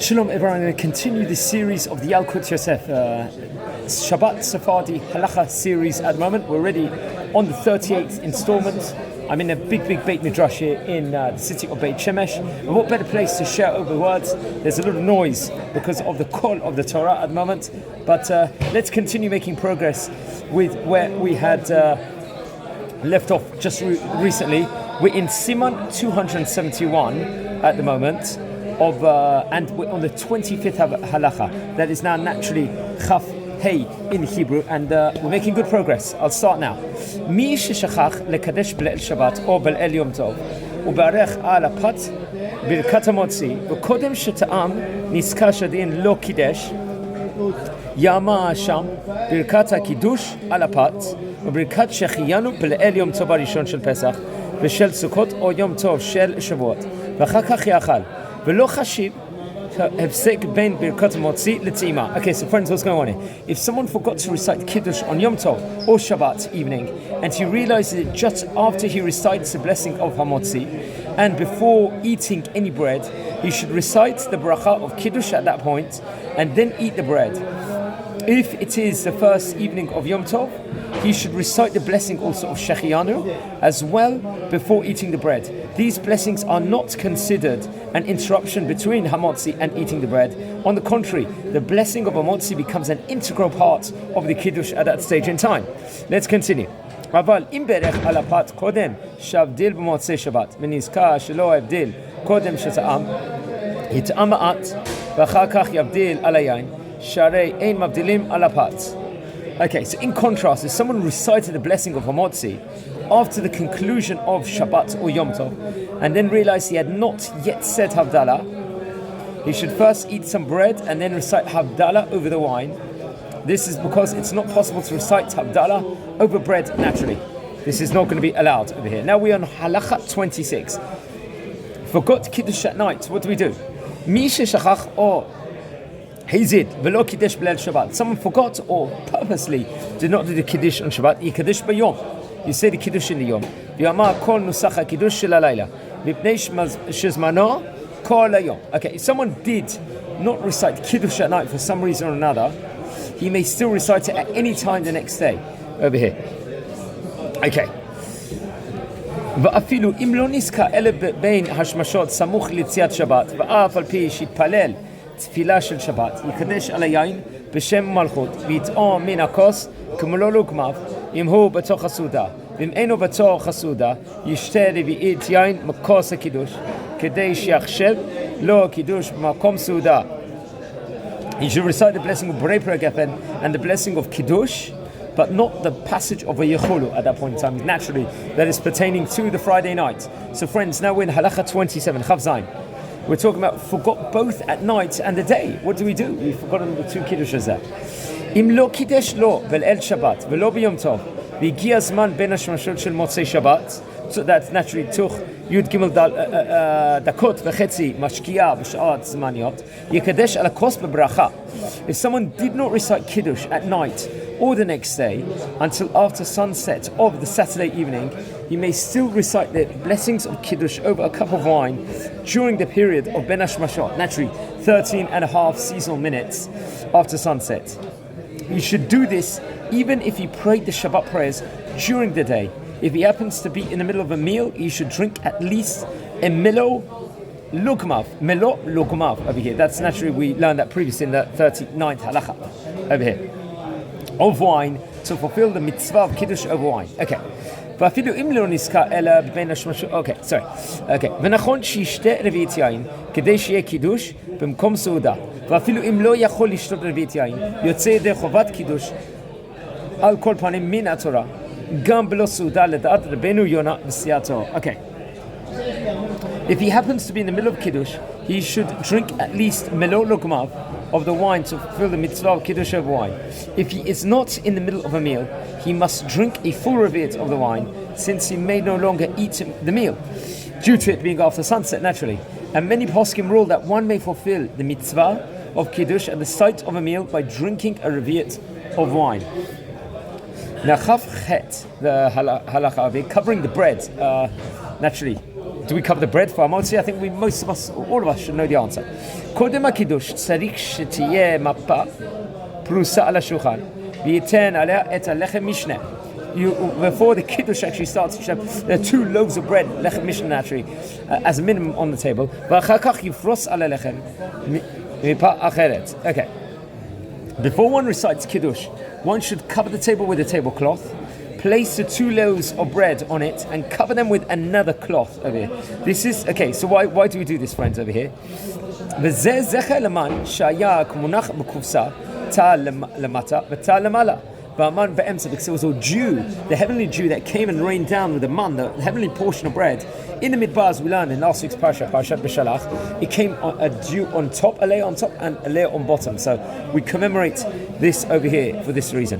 Shalom everyone, I'm going to continue this series of the Yalkut Yosef Shabbat Sephardi Halacha series at the moment. We're already on the 38th installment. I'm in a big Beit Midrash here in the city of Beit Shemesh. And what better place to share over words? There's a little noise because of the call of the Torah at the moment. But let's continue making progress with where we had left off just recently. We're in Siman 271 at the moment. And we're on the 25th halacha. That is now naturally Chaf Hey in Hebrew, and we're making good progress. I'll start now. Mi sheshachach lekadesh b'leil Shabbat or b'leil Yom Tov u'barech al apat birkat hamotzi v'kodem sheta'am niskar shadin lo kidesh yama sham birkat hakiddush al apat u'birkat shechiyanu b'leil Yom Tov harishon shel Pesach v'shel Sukkot or Yom Tov shel Shavuot v'achar kach yachal. Okay, so friends, what's going on here? If someone forgot to recite Kiddush on Yom Tov or Shabbat evening, and he realizes it just after he recites the blessing of Hamotzi, and before eating any bread, he should recite the bracha of Kiddush at that point, and then eat the bread. If it is the first evening of Yom Tov, he should recite the blessing also of Shechianu as well before eating the bread. These blessings are not considered an interruption between Hamotzi and eating the bread. On the contrary, the blessing of Hamotzi becomes an integral part of the Kiddush at that stage in time. Let's continue. אבל אם ברך על הפת קודם שהבדיל במוצאי שבת ונזכר שלא הבדיל קודם שטעם יטעם מעט ואחר כך יבדיל על היין שהרי אין מבדילים על הפת. Okay, so in contrast, if someone recited the blessing of Hamotzi after the conclusion of Shabbat or Yom Tov, and then realized he had not yet said Havdalah, he should first eat some bread and then recite Havdalah over the wine. This is because it's not possible to recite Havdalah over bread naturally. This is not going to be allowed over here. Now we're on Halacha 26. Forgot Kiddush at night, what do we do? Mi sheshachach or Hazid, velo Kiddush b'leil Shabbat. Someone forgot or purposely did not do the Kiddush on Shabbat. You Kiddush b'yom. You say the Kiddush in the Yom. V'yamar kol nusach HaKiddush shel halayla. Mipnei shezmano kol hayom. Okay, if someone did not recite Kiddush at night for some reason or another, he may still recite it at any time the next day. Over here. Okay. ואפילו אם לא נזכר אלא בין השמשות סמוך ליציאת שבת ואף על פי שהתפלל תפילה של שבת, יקדש על היין בשם מלכות ויטעום מן הכוס כמו לא לוגמיו אם הוא בתוך הסעודה, ואם אינו בתוך הסעודה ישתה רביעית יין מכוס הקידוש כדי שיחשב לו קידוש במקום סעודה. He should recite the blessing of Borei Peri Geffen and the blessing of Kiddush, but not the passage of a Yechulu at that point in time. Naturally, that is pertaining to the Friday night. So friends, now we're in Halacha 27, Chav Zayin. We're talking about forgot both at night and the day. What do? We've forgotten the two Kiddushes there. Im lo kiddush lo b'leil Shabbat v'lo b'yom tov v'higia zman ben hashmashot shel motzei Shabbat. So that's naturally tuch yud gimel dakot v'chetzi mashkia v'sha'at zmaniot yikadesh ala kos b'bracha. If someone did not recite Kiddush at night or the next day until after sunset of the Saturday evening, he may still recite the blessings of Kiddush over a cup of wine during the period of Ben Hashmashot, naturally 13 and a half seasonal minutes after sunset. He should do this even if he prayed the Shabbat prayers during the day. If he happens to be in the middle of a meal, he should drink at least a melo lugmav over here. That's naturally, we learned that previously in the 39th halacha over here. Of wine to fulfill the mitzvah of Kiddush over wine. Okay. ואפילו אם לא נזכר אלא בין השמשות, ונכון שישתה רביעית יין כדי שיהיה קידוש במקום סעודה, ואפילו אם לא יכול לשתות רביעית יין יוצא ידי חובת קידוש על כל פנים מן התורה גם בלא סעודה לדעת רבנו יונה וסייעתו. Okay. If he happens to be in the middle of Kiddush, he should drink at least melo logmav of the wine to fulfill the mitzvah of Kiddush of wine. If he is not in the middle of a meal, he must drink a full revi'it of the wine, since he may no longer eat the meal, due to it being after sunset naturally. And many poskim rule that one may fulfill the mitzvah of Kiddush at the site of a meal by drinking a revi'it of wine. Now, Chav Chet, the halacha, covering the bread, naturally. do we cover the bread for hamotzi? I think most of us, all of us, should know the answer. קודם הקידוש צריך שתהיה מפה פרוסה על השולחן וייתן עליה את הלחם משנה. Before the Kiddush actually starts, you should have, there are 2 loaves of bread, lechem mishnah actually, as a minimum on the table. ואחר כך יפרוס על הלחם מפה אחרת. Okay. Before one recites Kiddush, one should cover the table with a tablecloth, place the 2 loaves of bread on it, and cover them with another cloth over here. This is, okay, so why do we do this, friends, over here? וזה זכר למן שהיה כמונח בקופסה, תא למטה ותא למעלה. Because it was a dew, the heavenly dew that came and rained down with the man, the heavenly portion of bread. In the midbar, as we learned in last week's parashat B'Shalach, it came a dew on top, a layer on top, and a layer on bottom. So we commemorate this over here for this reason.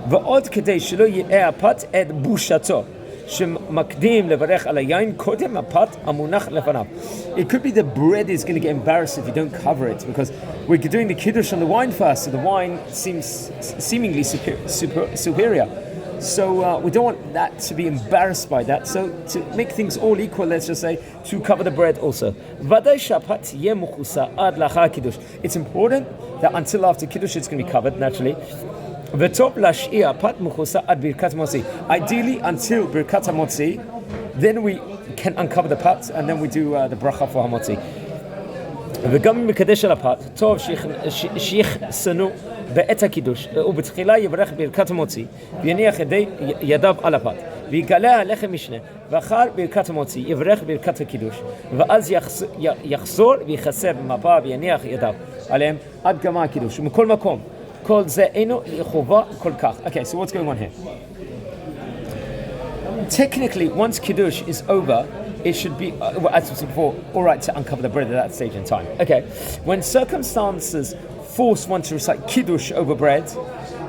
ועוד כדי שלא יהיה הפת את בושתו, שמקדים לברך על היין קודם הפת המונח לפניו. It could be the bread is going to get embarrassed if you don't cover it, because we're doing the Kiddush on the wine first, so the wine seems seemingly superior. So we don't want that to be embarrassed by that. So to make things all equal, let's just say, to cover the bread also. It's important that until after Kiddush it's going to be covered, naturally. Ideally, until Birkat HaMotzi, then we can uncover the pat, and then we do the bracha for HaMotzi. וגם מקדש על הפת, טוב שיחסנו בעת הקידוש, ובתחילה יברך ברכת המוציא, ויניח ידיו על הפת, ויגלה הלחם משנה, ואחר ברכת המוציא יברך ברכת הקידוש, ואז יחזור ויחסר במפה ויניח ידיו עליהם עד גמר הקידוש. ומכל מקום, כל זה אינו חובה כל כך. Okay, so what's going on here? Technically, once Kiddush is over, it should be, as I said before, all right to uncover the bread at that stage in time. Okay, when circumstances force one to recite Kiddush over bread,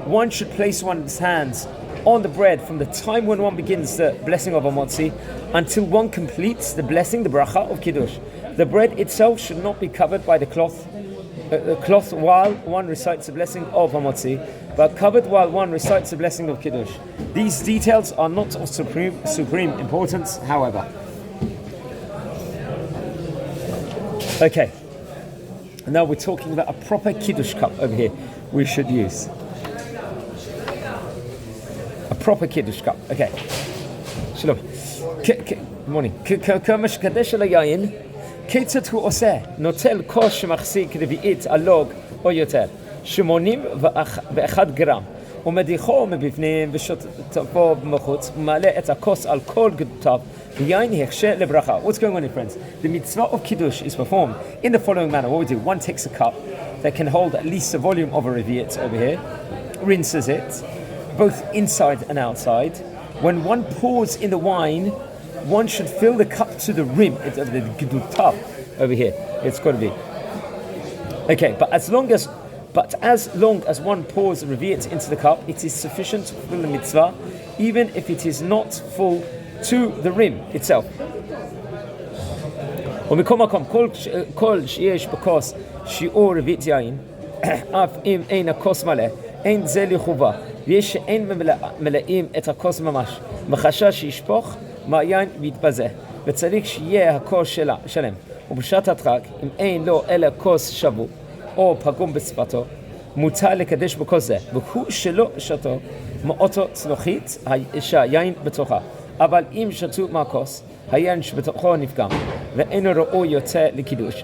one should place one's hands on the bread from the time when one begins the blessing of Hamotzi until one completes the blessing, the bracha of Kiddush. The bread itself should not be covered by the cloth while one recites the blessing of Hamotzi, but covered while one recites the blessing of Kiddush. These details are not of supreme importance, however. Okay, and now we're talking about a proper Kiddush cup over here we should use. A proper Kiddush cup, okay. Shalom. Good morning. כמשקדש על היין, כיצד הוא עושה? נוטל כוס שמחזיק רביעית הלוג או יותר, 81 גרם, ומדיחו מבפנים ושותפו בחוץ, ומעלה את הכוס על כל גדותיו, ויין הכשר לברכה. What's going on here, friends? The mitzvah of Kiddush is performed in the following manner. What we do, one takes a cup that can hold at least the volume of a revi'it over here, rinses it, both inside and outside. When one pours in the wine, one should fill the cup to the rim. It's the gedutav over here. It's got to be. Okay, but as long as one pours revi'it into the cup, it is sufficient to fulfill the mitzvah, even if it is not full to the rim itself. ומכל מקום, כל שיש בכוס שיעור רביעית יין, אף אם אין הכוס מלא, אין זה לחובה, ויש שאין מלאים את הכוס ממש, מחשש שישפוך מהיין ויתבזה, וצריך שיהיה הכוס שלם. ובשעת הדחק, אם אין לו אלא כוס שבור, או פגום בשפתו, מותר לקדש בכוס זה, והוא שלא שתו מאותו צלוחית שהיין בתוכה. אבל אם שתו מהכוס, היין שבתוכו נפגם, ואינו ראוי יוצא לקידוש.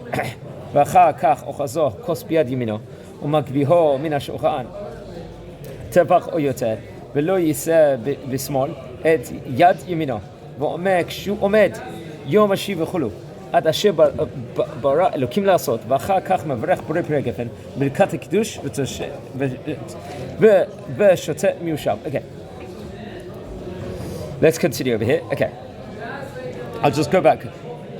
ואחר כך אוחזו כוס ביד ימינו, ומגביהו מן השולחן, טפח או יותר, ולא יישא בשמאל את יד ימינו, ואומר כשהוא עומד יום השיב וכולו, עד אשר ברא אלוקים לעשות, ואחר כך מברך בורא פרי גפן, ברכת הקידוש ושותה מיושב. Okay. Let's continue over here. Okay. I'll just go back.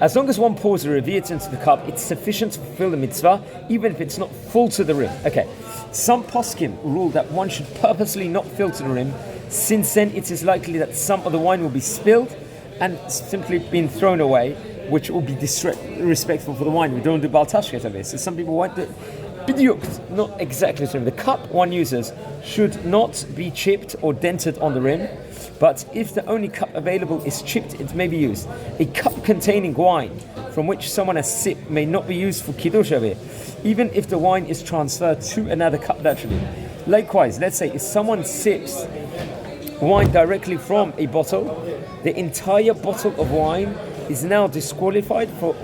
As long as one pours the revi'it into the cup, it's sufficient to fulfill the mitzvah, even if it's not full to the rim. Okay. Some poskim rule that one should purposely not fill to the rim, since then it is likely that some of the wine will be spilled and simply been thrown away, which will be disrespectful for the wine. We don't do bal tashket of this. So some people want to bidyukt, not exactly the rim. The cup one uses should not be chipped or dented on the rim, But if the only cup available is chipped, it may be used. A cup containing wine from which someone has sipped may not be used for Kiddush over here, even if the wine is transferred to another cup naturally. Likewise, let's say if someone sips wine directly from a bottle, the entire bottle of wine is now disqualified for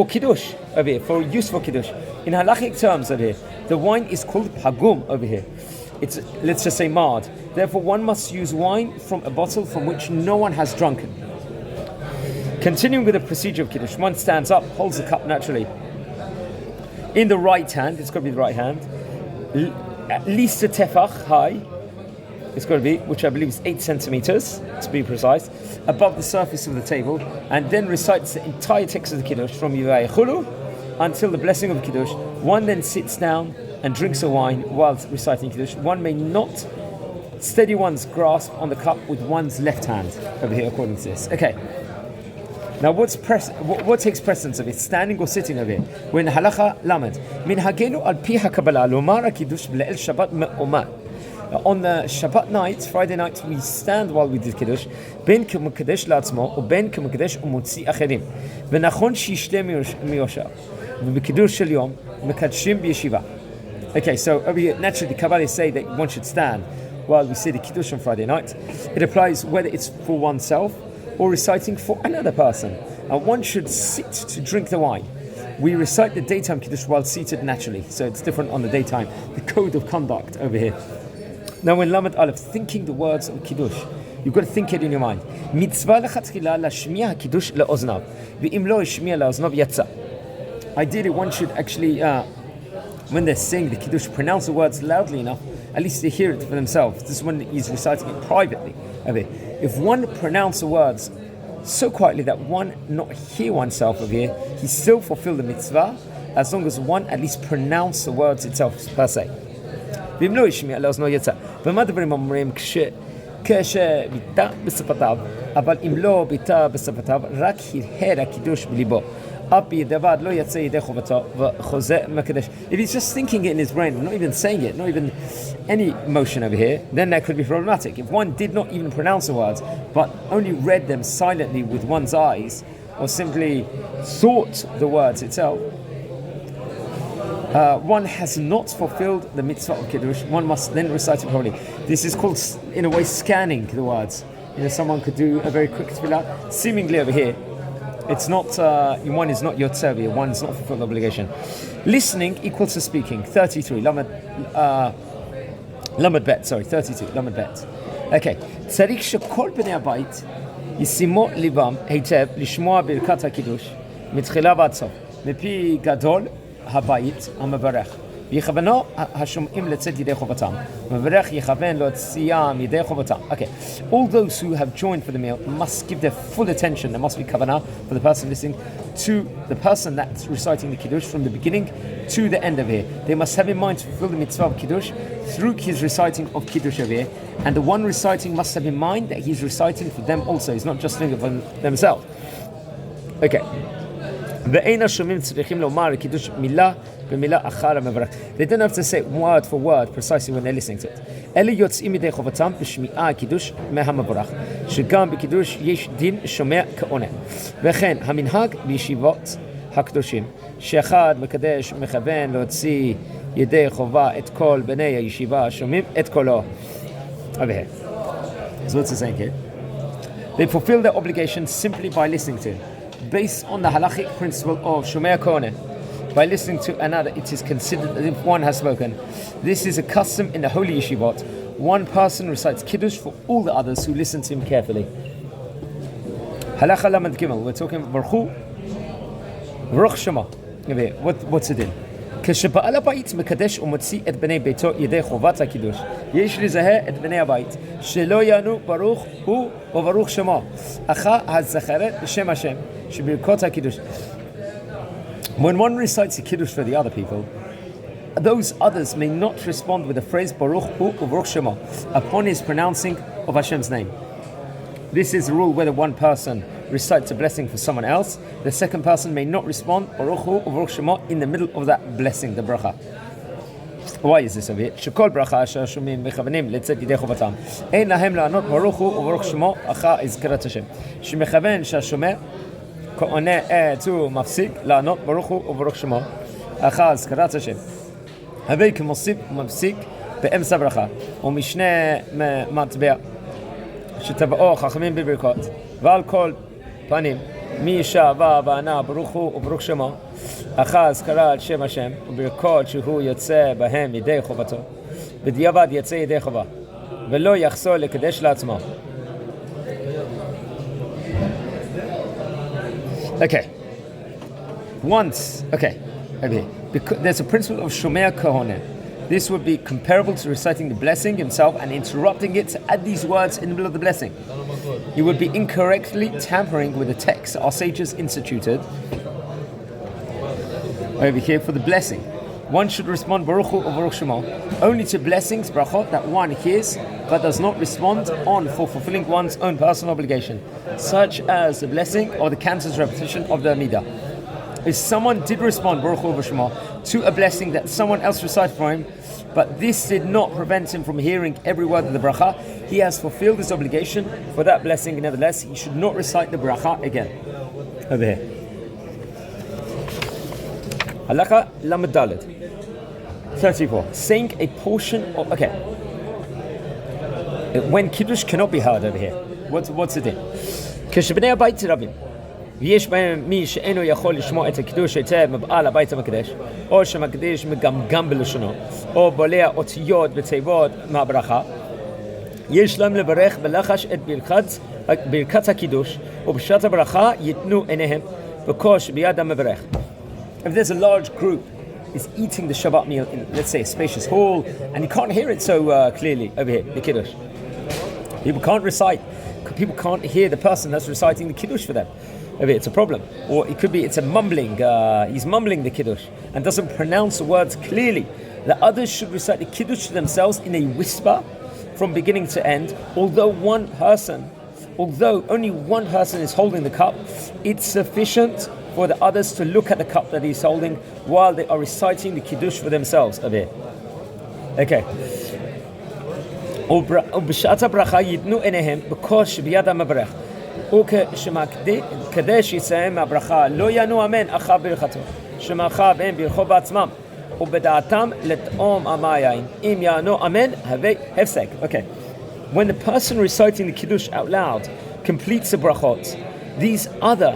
Kiddush over here, for use for Kiddush. In halachic terms over here, the wine is called hagum over here. It's, let's just say, marred. Therefore, one must use wine from a bottle from which no one has drunken. Continuing with the procedure of Kiddush, one stands up, holds the cup naturally in the right hand. It's got to be the right hand, at least a tefach high. It's got to be, which I believe is 8 centimeters to be precise, above the surface of the table, and then recites the entire text of the Kiddush from Yivayechulu until the blessing of Kiddush. One then sits down and drinks a wine whilst reciting Kiddush. One may not steady one's grasp on the cup with one's left hand over here, according to this. Okay. Now, what takes precedence of it, standing or sitting over here? When halacha lamed min hagenu al pi hakabala lomar kiddush le'el Shabbat me'omar. On the Shabbat night, Friday night, we stand while we did Kiddush. Ben k'mekadesh la'atzmo, or ben k'mekadesh u'motzi acherim. V'nachon shishte miyosha. V'b'kiddush shel yom mekadshim b'yeshiva. Okay, so over here, naturally, the Kabbalists say that one should stand while we say the Kiddush on Friday night. It applies whether it's for oneself or reciting for another person. And one should sit to drink the wine. We recite the daytime Kiddush while seated naturally, so it's different on the daytime. The code of conduct over here. Now, when Lamed Aleph, thinking the words of Kiddush, you've got to think it in your mind. Mitzvah lechatchila lashmiya Kiddush leoznav, ve'im lo yishmiya leoznav yatsa. Ideally, one should actually, when they're saying the Kiddush, pronounce the words loudly enough, at least they hear it for themselves. This is when he's reciting it privately. If one pronounces the words so quietly that one not hear oneself over here, he still fulfill the mitzvah, as long as one at least pronounce the words itself per se. ואם לא ישמיע לאוזנו יצא. ומה דברים אומרים כשביטא בשפתיו, אבל אם לא ביטא בשפתיו, רק הרהר הקידוש בליבו. אף בדיעבד לא יצא ידי חובתו וחוזה מקדש. If he's just thinking it in his brain, not even saying it, not even any motion over here, then that could be problematic. If one did not even pronounce the words, but only read them silently with one's eyes, or simply thought the words itself, one has not fulfilled the mitzvah of Kiddush. One must then recite it properly. This is called, in a way, scanning the words. Someone could do a very quick tefillah. Seemingly over here, it's not, one is not yotzevi, one is not fulfilled the obligation. Listening equals to speaking. 33, Lamed bet, 32, Lamed bet. Okay. צריך שכל בני הבית ישימו ליבם היטב לשמוע ברכת הקידוש מתחילה ועד סוף. מפי גדול הבית המברך. יכוונו השומעים לצאת ידי חובתם. מברך יכוון להוציאם ידי חובתם. Okay. All those who have joined for the meal must give their full attention. There must be kavanah for the person listening to the person that's reciting the Kiddush from the beginning to the end of it. They must have in mind to fulfill the mitzvah of Kiddush through his reciting of Kiddush over here. And the one reciting must have in mind that he's reciting for them also. He's not just doing it for themselves. Okay. ואין השומעים צריכים לומר קידוש מילה במילה אחר המברך. They don't have to say word for word precisely when they're listening to it. אלה יוצאים ידי חובתם בשמיעה הקידוש מהמברך, שגם בקידוש יש דין שומע כעונה. וכן המנהג בישיבות הקדושים, שאחד מקדש מכוון להוציא ידי חובה את כל בני הישיבה שומעים את קולו. So what's the saying here? They fulfill their obligation simply by listening to it. Based on the halachic principle of Shomea Kohen, by listening to another, it is considered as if one has spoken. This is a custom in the holy yeshivot. One person recites Kiddush for all the others who listen to him carefully. Halacha Lamed Gimel, we're talking Baruch Baruch Shema. What's it in? כשבעל הבית מקדש ומוציא את בני ביתו ידי חובת הקידוש, יש לזהה את בני הבית שלא יענו ברוך הוא וברוך שמו אחר הזכרת בשם השם שברכות הקידוש. When one recites the Kiddush for the other people, those others may not respond with the phrase Baruch hu uVaruch Shemo upon his pronouncing of Hashem's name. This is a rule whether one person recites a blessing for someone else, the second person may not respond Baruch hu uVaruch Shemo in the middle of that blessing, the bracha. Why is this over here? שכל ברכה אשר שומעים מכוונים לצאת ידי חובתם. אין להם לענות ברוך הוא וברוך שמו אחר הזכרת השם. שמכוון שהשומע כעונה הוא מפסיק לענות ברוך הוא וברוך שמו אחר הזכרת השם. הווי כמוסיף ומפסיק באמצע ברכה, ומשנה מטבע שטבעו חכמים בברכות, ועל כל פנים מי שבה וענה ברוך הוא וברוך שמו אחר הזכרת שם השם וברכות שהוא יוצא בהם ידי חובתו, בדיעבד יצא ידי חובה ולא יחזור לקדש לעצמו. Okay. Once, okay, over here. There's a principle of Shomer Kahone. This would be comparable to reciting the blessing himself and interrupting it to add these words in the middle of the blessing. You would be incorrectly tampering with the text our sages instituted over here for the blessing. One should respond Baruch Hu or Baruch Shema only to blessings, brachot, that one hears but does not respond on for fulfilling one's own personal obligation, such as the blessing or the cancer's repetition of the Amidah. If someone did respond Baruch Hu or Shema to a blessing that someone else recited for him, but this did not prevent him from hearing every word of the bracha, he has fulfilled his obligation for that blessing. Nevertheless, he should not recite the bracha again. Over here. Halakha Lamed Daled 34. Saying a portion of... Okay. When Kiddush cannot be heard over here, what's it in? כשבני הבית רבים, ויש בהם מי שאינו יכול לשמוע את הקידוש היטב מבעל הבית המקדש, או שמקדיש מגמגם בלשונו, או בולע אותיות ותיבות מהברכה, יש להם לברך בלחש את ברכת הקידוש, ובשעת הברכה ייתנו עיניהם בקוש ביד המברך. If there's a large group is eating the Shabbat meal in, let's say, a spacious hall, and you can't hear it so clearly over here, the Kiddush. People can't recite. People can't hear the person that's reciting the Kiddush for them. Over here, it's a problem. Or it could be it's a mumbling. He's mumbling the Kiddush and doesn't pronounce the words clearly. The others should recite the Kiddush to themselves in a whisper from beginning to end. Although only one person is holding the cup, it's sufficient for the others to look at the cup that he's holding while they are reciting the Kiddush for themselves. Over here. Okay. ובשעת הברכה ייתנו עיניהם בקוש ביד המברך. וכשמקדש יסיים מהברכה לא יענו אמן אחר ברכתו, שמאחר והם ברכו בעצמם ובדעתם לטעום המעיין. אם יענו אמן, הווה הפסק. Okay. When the person reciting the Kiddush out loud completes the brachot, these other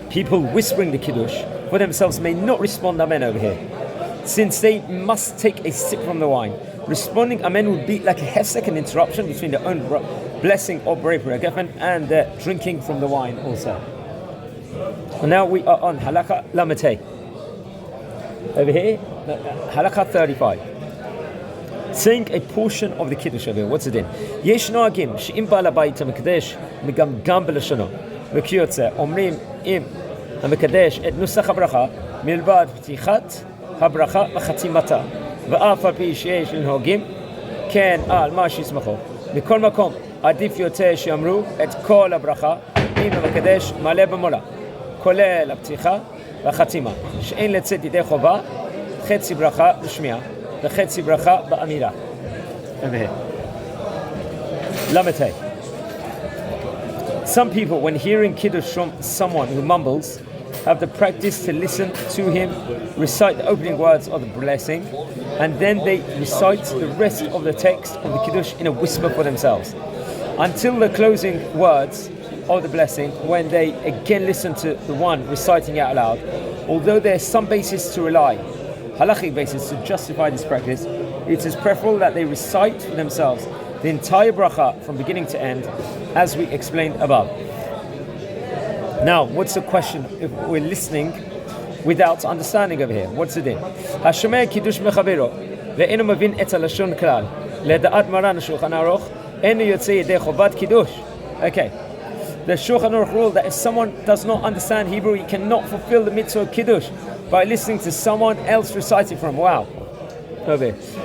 people whispering the Kiddush for themselves may not respond amen over here, since they must take a sip from the wine. Responding amen would be like a hefsek, an interruption between their own blessing or bravery and their drinking from the wine also. And now we are on halakha lametei. Over here, halakha 35. Saying a portion of the Kiddush over here. What's it in? Yesh noagim she'im ba'al habayit hamekadesh megamgam b'lashono וכיוצא אומרים אם המקדש את נוסח הברכה מלבד פתיחת הברכה וחתימתה, ואף על פי שיש לנהוגים כן על מה שיסמכו. מכל מקום עדיף יותר שיאמרו את כל הברכה אם המקדש מלא במולה, כולל הפתיחה והחתימה, שאין לצאת ידי חובה, חצי ברכה בשמיעה וחצי ברכה באמירה. למתי. Some people, when hearing Kiddush from someone who mumbles, have the practice to listen to him recite the opening words of the blessing, and then they recite the rest of the text of the Kiddush in a whisper for themselves, until the closing words of the blessing, when they again listen to the one reciting it out loud. Although there is some basis to rely, halachic basis to justify this practice, it is preferable that they recite for themselves the entire bracha from beginning to end, as we explained above. Now, what's the question if we're listening without understanding over here? What's it in? השומע קידוש מחברו ואינו מבין את הלשון כלל, לדעת מרן השולחן ערוך אינו יוצא ידי חובת קידוש. Okay. The Shulchan Aruch rule that if someone does not understand Hebrew, he cannot fulfill the mitzvah of Kiddush by listening to someone else reciting from. Wow.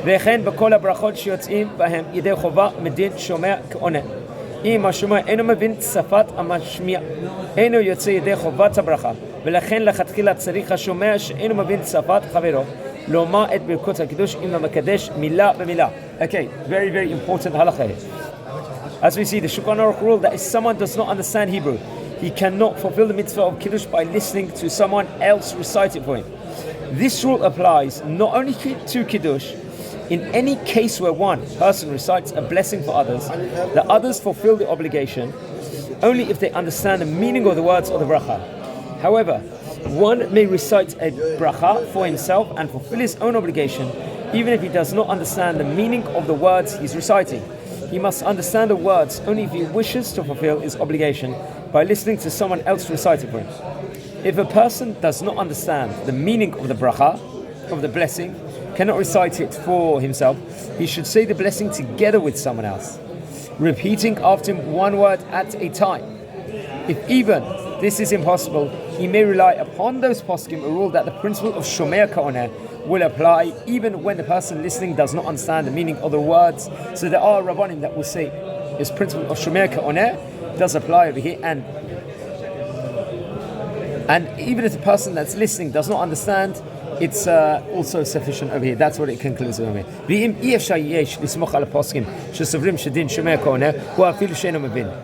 וכן בכל הברכות שיוצאים בהם ידי חובה מדין שומע כעונה. אם השומע אינו מבין שפת המשמיע, אינו יוצא ידי חובת הברכה. ולכן לכתחילה צריך השומע שאינו מבין שפת חברו לומר את ברכות הקידוש אם המקדש מילה במילה. Okay, very very important halacha here. As we see, the Shulchan Aruch rule that if someone does not understand Hebrew, he cannot fulfill the mitzvah of Kiddush by listening to someone else recite it for him. This rule applies not only to Kiddush. In any case where one person recites a blessing for others, the others fulfill the obligation only if they understand the meaning of the words of the bracha. However, one may recite a bracha for himself and fulfill his own obligation even if he does not understand the meaning of the words he's reciting. He must understand the words only if he wishes to fulfill his obligation by listening to someone else recite it for him. If a person does not understand the meaning of the bracha, of the blessing, cannot recite it for himself, he should say the blessing together with someone else, repeating after him one word at a time. If even this is impossible, he may rely upon those poskim, a rule that the principle of shomer ka'oneh will apply even when the person listening does not understand the meaning of the words. So there are rabbanim that will say this principle of shomer ka'oneh does apply over here, and even if the person that's listening does not understand, it's also sufficient over here. That's what it concludes over here.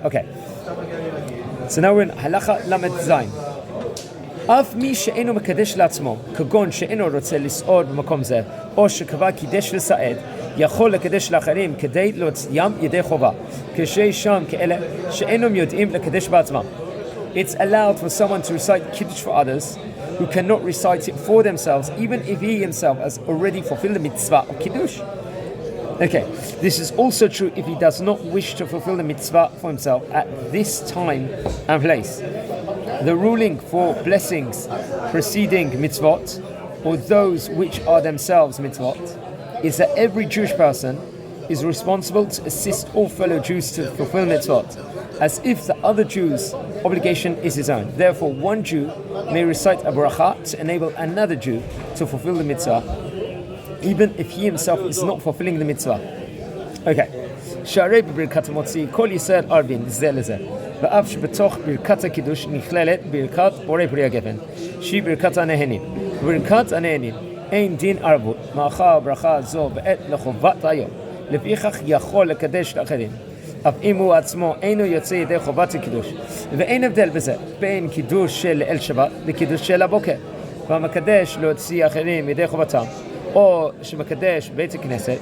Okay. So now we're in halacha lamed zayin. אף מי שאינו מקדש לעצמו, כגון שאינו רוצה לסעוד במקום זה, או שקבע קידש לסעד, יכול לקדש לאחרים כדי להוציאם ידי חובה, כששם כאלה שאינם יודעים לקדש בעצמם. It's allowed for someone to recite Kiddush for others who cannot recite it for themselves, even if he himself has already fulfilled the mitzvah of Kiddush. Okay, this is also true if he does not wish to fulfill the mitzvah for himself at this time and place. The ruling for blessings preceding mitzvot, or those which are themselves mitzvot, is that every Jewish person is responsible to assist all fellow Jews to fulfill mitzvot, as if the other Jew's obligation is his own. Therefore, one Jew may recite a bracha to enable another Jew to fulfill the mitzvah, even if he himself is not fulfilling the mitzvah. Okay. שערי בברכת המוציא, כל ישראל ערבים זה לזה. ואף שבתוך ברכת הקידוש נכללת ברכת בורא פרי הגפן, שהיא ברכת הנהנים. ברכת הנהנים אין דין ערבות, מאחר ברכה זו בעת לחובת היום. לפיכך יכול לקדש לאחרים. אף אם הוא עצמו אינו יוצא ידי חובת הקידוש. ואין הבדל בזה בין קידוש של ליל שבת לקידוש של הבוקר. והמקדש להוציא אחרים ידי חובתם, או שמקדש בית הכנסת,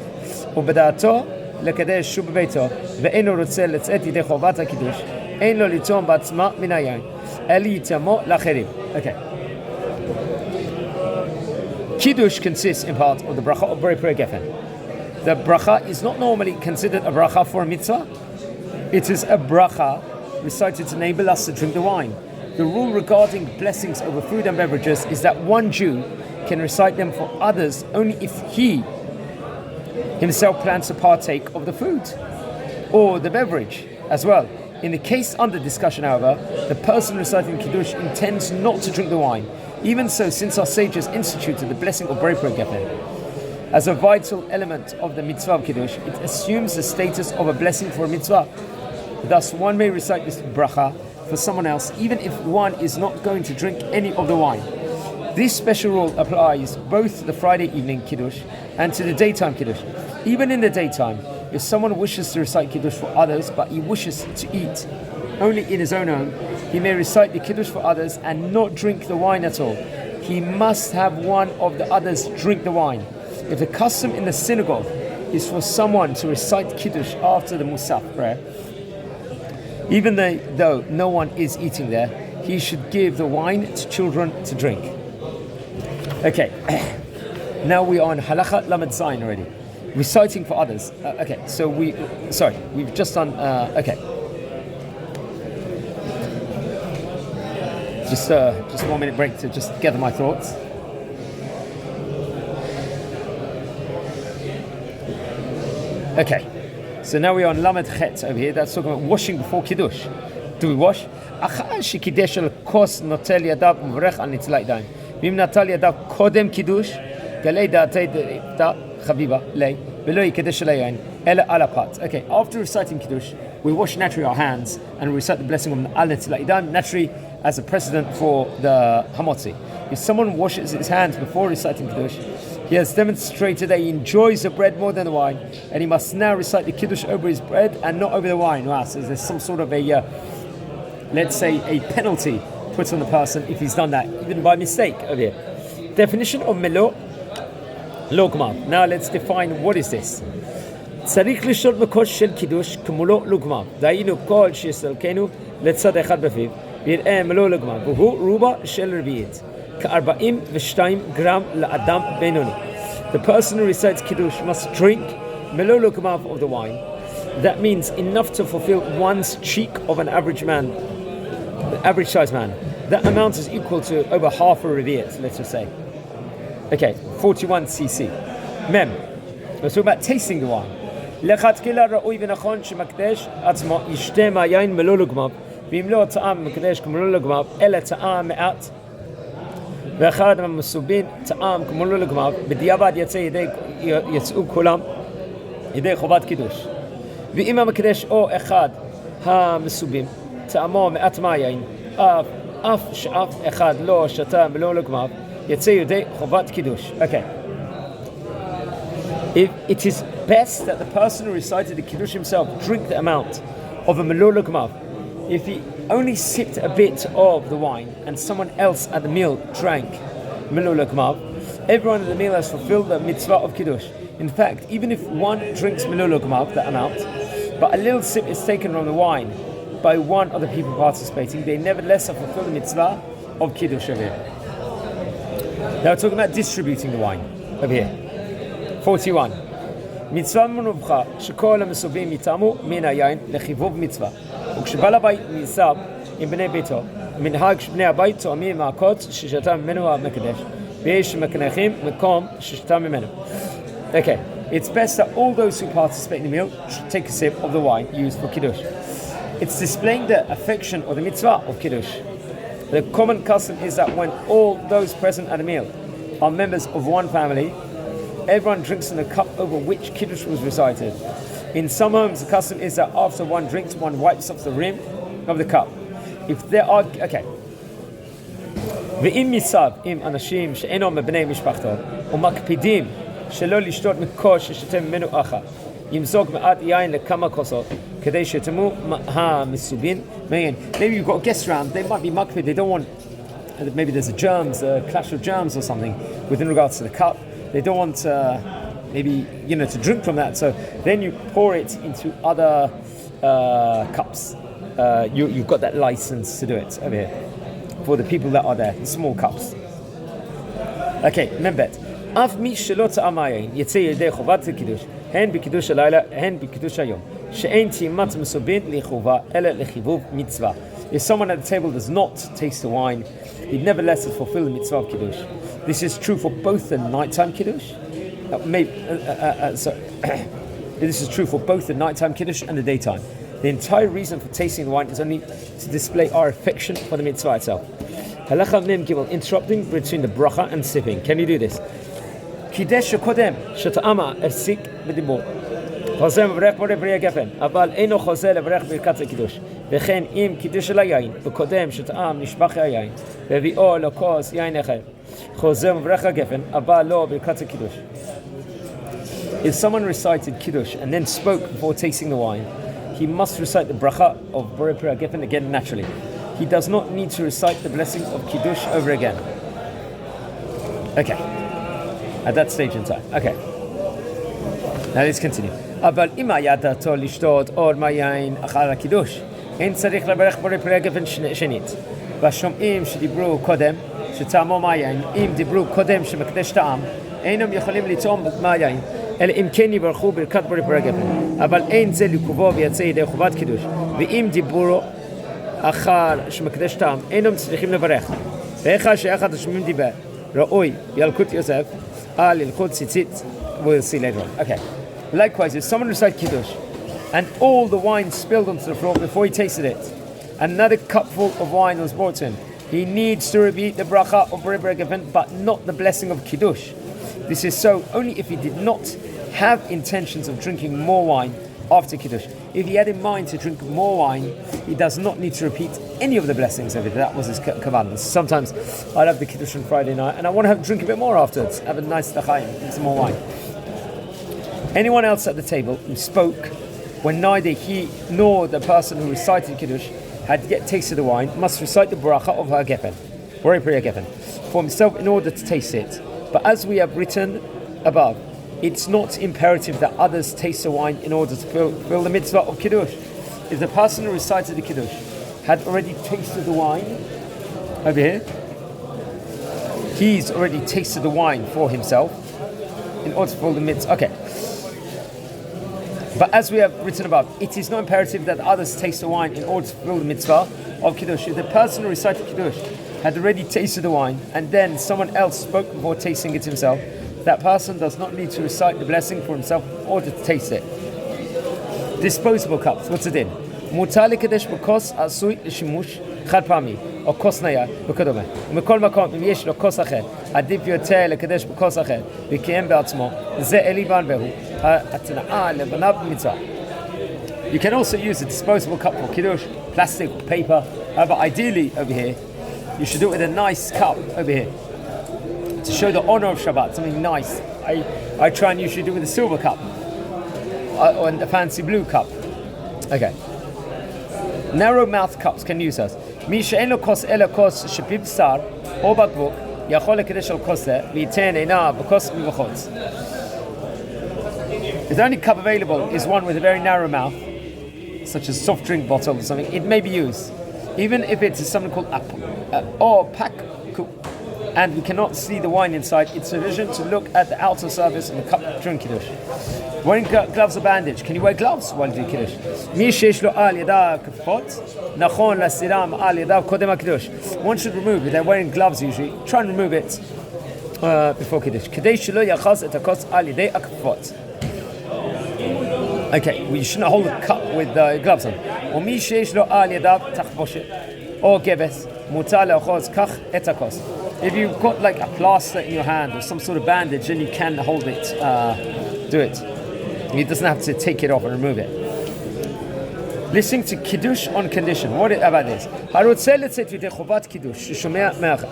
ובדעתו לקדש שוב בביתו, ואינו רוצה לצאת ידי חובת הקידוש, אין לו לטעום בעצמה מן היין, אלא יטעמו לאחרים. Okay. Kiddush consists in part of the bracha of Borei Peri Gefen. The bracha is not normally considered a bracha for a mitzvah. It is a bracha recited to enable us to drink the wine. The rule regarding blessings over food and beverages is that one Jew can recite them for others only if he himself plans to partake of the food or the beverage as well. In the case under discussion, however, the person reciting Kiddush intends not to drink the wine. Even so, since our sages instituted the blessing of Borei Peri Gefen as a vital element of the mitzvah of Kiddush, it assumes the status of a blessing for a mitzvah. Thus, one may recite this bracha for someone else, even if one is not going to drink any of the wine. This special rule applies both to the Friday evening Kiddush and to the daytime Kiddush. Even in the daytime, if someone wishes to recite Kiddush for others, but he wishes to eat only in his own home, he may recite the Kiddush for others and not drink the wine at all. He must have one of the others drink the wine. If the custom in the synagogue is for someone to recite Kiddush after the Musaf prayer, even though no one is eating there, he should give the wine to children to drink. Okay, now we are on Halacha Lamed Zayin already. Reciting for others. So we've just done, Just 1 minute break to just gather my thoughts. Okay, so now we are on Lamed Chet over here. That's talking about washing before Kiddush. Do we wash? אחר שקידש על כוס נוטל ידיו ומברך על נטילת ידיים. ואם נטל ידיו קודם קידוש, גלי דעתי דעתה חביבה לי, ולא יקדש על היין, אלא על הפת. Okay, after reciting Kiddush, we wash naturally our hands and we recite the blessing of al netilat yadayim. Naturally, as a precedent for the hamotzi. If someone washes his hands before reciting Kiddush, he has demonstrated that he enjoys the bread more than the wine, and he must now recite the Kiddush over his bread and not over the wine. Wow, so there's some sort of a, let's say, a penalty put on the person if he's done that, even by mistake over here. Definition of melo logma. Now let's define what is this. צריך לשתות בכוס של קידוש כמולו לגמר. דהיינו כל שיסלקנו לצד אחד בפיו, ויראה מלוא לגמר, והוא רובה של רביעית, כ-42 גרם לאדם בינוני. The person who recites Kiddush must drink melo legmar of the wine. That means enough to fulfill one's cheek of an average man, average sized man. That amount is equal to over half a revi'it, let's just say. Okay, 41 cc. Mem. Let's talk about tasting the wine. לכתחילה ראוי ונכון שמקדש עצמו ישתה מהיין מלוא לגמר, ואם לא טעם מקדש כמלוא לגמר, אלא טעם מעט, ואחד המסובין טעם כמלוא לגמר, בדיעבד יצאו כולם ידי חובת קידוש. ואם המקדש או אחד המסובים טעמו מעט מהיין, אף שאף אחד לא שתה מלוא לגמר, יצא ידי חובת קידוש. Okay. It is best that the person who recited the Kiddush himself drink the amount of a melo legmar. If he only sipped a bit of the wine and someone else at the meal drank melo legmar, everyone at the meal has fulfilled the mitzvah of Kiddush. In fact, even if one drinks melo legmar, that amount, but a little sip is taken from the wine by one of the people participating, they nevertheless have fulfilled the mitzvah of Kiddush over here. Now we're talking about distributing the wine over here. 41. מצווה מנובחה שכל המסובים יטעמו מן היין לחיבוב מצווה, וכשבעל הבית נישא עם בני ביתו, מנהג שבני הבית תואמים מהכוס ששתה ממנו המקדש, ויש מקנחים מקום ששתה ממנו. Okay, it's best that all those who participate in the meal should take a sip of the wine used for Kiddush. It's displaying the affection or the mitzvah of Kiddush. The common custom is that when all those present at a meal are members of one family, everyone drinks in the cup over which Kiddush was recited. In some homes, the custom is that after one drinks, one wipes off the rim of the cup. If there are... Okay. ואם מסב עם אנשים שאינם מבני משפחתו ומקפידים שלא לשתות מכוס ששתה ממנו אחר, ימזוג מעט יין לכמה כוסות כדי שתמו המסובין מהן. Maybe you've got guests around, they might be makpid, they don't want... Maybe there's a clash of germs or something within regards to the cup. They don't want maybe to drink from that, so then you pour it into other cups. You've got that license to do it over here for the people that are there, the small cups. Okay, remember it. אף מי שלא טעם היין יצא ידי חובת הקידוש, הן בקידוש הלילה, הן בקידוש היום, שאין טעימת מסובין לחובה, אלא לחיבוב מצווה. If someone at the table does not taste the wine, he nevertheless has fulfilled the mitzvah of Kiddush. This is true for both the nighttime Kiddush. This is true for both the nighttime Kiddush and the daytime. The entire reason for tasting the wine is only to display our affection for the mitzvah itself. Halacha Mem Gimel, interrupting between the bracha and sipping. Can you do this? Kiddush kodem sheta'ama efsik b'dibur. חוזר מברך בורא פרי הגפן, אבל אינו חוזר לברך ברכת הקידוש. וכן אם קידוש של היין, וקודם שטעם נשפך היין, והביאו לכוס יין אחר. חוזר מברך הגפן, אבל לא ברכת הקידוש. If someone recited Kiddush and then spoke before tasting the wine, he must recite the bracha of Borei Pri HaGefen again naturally. He does not need to recite the blessing of Kiddush over again. Okay. At that stage in time. Okay. Now let's continue. אבל אם היה דעתו לשתות עוד מהיין אחר הקידוש, אין צריך לברך בורא פרי הגפן שנית. והשומעים שדיברו קודם, שטעמו מהיין, אם דיברו קודם שמקדש טעם, אינם יכולים לטעום מהיין, אלא אם כן יברכו ברכת בורא פרי הגפן. אבל אין זה לקובו ויצא ידי חובת קידוש. ואם דיברו אחר שמקדש טעם, אינם צריכים לברך. ואחר שאחד השומעים דיבר, ראוי ילקוט יוסף, על ילקוט ציצית, we'll see later on. Okay. Likewise, if someone recited Kiddush and all the wine spilled onto the floor before he tasted it, another cupful of wine was brought to him, he needs to repeat the bracha of Borei Pri HaGefen, but not the blessing of Kiddush. This is so only if he did not have intentions of drinking more wine after Kiddush. If he had in mind to drink more wine, he does not need to repeat any of the blessings of it. That was his commandment. Sometimes I'd have the Kiddush on Friday night and I want to drink a bit more afterwards, have a nice l'chaim, drink some more wine. Anyone else at the table who spoke when neither he nor the person who recited Kiddush had yet tasted the wine must recite the bracha of Ha'gefen, for himself in order to taste it. But as we have written above, it's not imperative that others taste the wine in order to fulfill the mitzvah of Kiddush. If the person who recited the Kiddush had already tasted the wine, over here, he's already tasted the wine for himself in order to fulfill the mitzvah. Okay. But as we have written above, it is not imperative that others taste the wine in order to fulfill the mitzvah of Kiddush. If the person who recited Kiddush had already tasted the wine and then someone else spoke before tasting it himself, that person does not need to recite the blessing for himself in order to taste it. Disposable cups, what's it in? Mutar לקדש בכוס עשוי לשימוש חד פעמי, או כוס נייד וכדומה. ומכל מקום, אם יש לו כוס אחר, עדיף יותר לקדש בכוס אחר, וקיים בעצמו, זה אליבן והוא, התנאה לבניו במצווה. You can also use a disposable cup for Kiddush, plastic or paper. However, ideally over here, you should do it with a nice cup over here to show the honor of Shabbat, something nice. I try and usually do it with a silver cup or a fancy blue cup. Okay. Narrow mouth cups can use us. מי שאין לו כוס אלא כוס שפיו בשר או בקבוק יכול לקדש על כוס זה וייתן עיניו בכוס מבחוץ. The only cup available is one with a very narrow mouth, such as a soft drink bottle or something. It may be used, even if it is something called or pack cup, and we cannot see the wine inside. It's sufficient to look at the outer surface of the cup during Kiddush. Wearing gloves or bandage. Can you wear gloves while you do Kiddush? מי שיש לו על ידיו כפפות, נכון להסירם על ידיו קודם הקידוש. One should remove it. They're wearing gloves usually. Try and remove it before Kiddush. כדי שלא יחז את הכוס על ידי הכפפות. Okay, well, you shouldn't hold a cup with gloves on. ומי שיש לו על ידיו תחבושת או גבס, מותר לאחוז כך את הכוס. If you've got like a plaster in your hand or some sort of bandage, then you can hold it, do it. He doesn't have to take it off and remove it. Listening to Kiddush on condition. What about this? הרוצה לצאת ידי חובת קידוש, ששומע מאחר,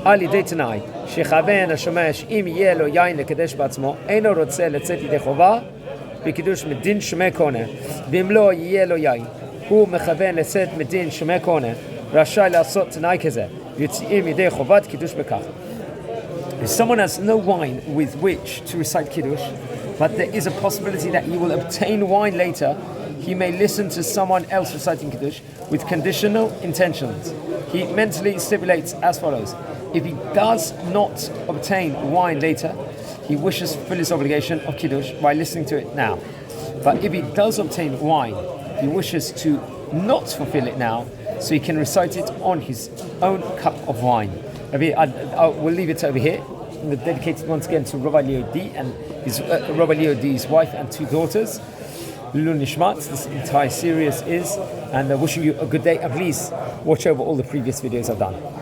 על ידי תנאי, שיכוון השומע שאם יהיה לו יין לקדש בעצמו, אינו רוצה לצאת ידי חובה, בקידוש מדין שומע כהונה, ואם לא יהיה לו יין, הוא מכוון לצאת מדין שומע כהונה, רשאי לעשות תנאי כזה, ויוצאים ידי חובת קידוש בכך. If someone has no wine with which to recite Kiddush, but there is a possibility that he will obtain wine later, he may listen to someone else reciting Kiddush with conditional intentions. He mentally stipulates as follows. If he does not obtain wine later, he wishes to fulfill his obligation of Kiddush by listening to it now. But if he does obtain wine, he wishes to not fulfill it now, so he can recite it on his own cup of wine. We'll leave it over here. Dedicated once again to Rabbi Leo D and his Rabbi Leo D's wife and two daughters. Lulu Nishmat, this entire series is, and wishing you a good day. And please watch over all the previous videos I've done.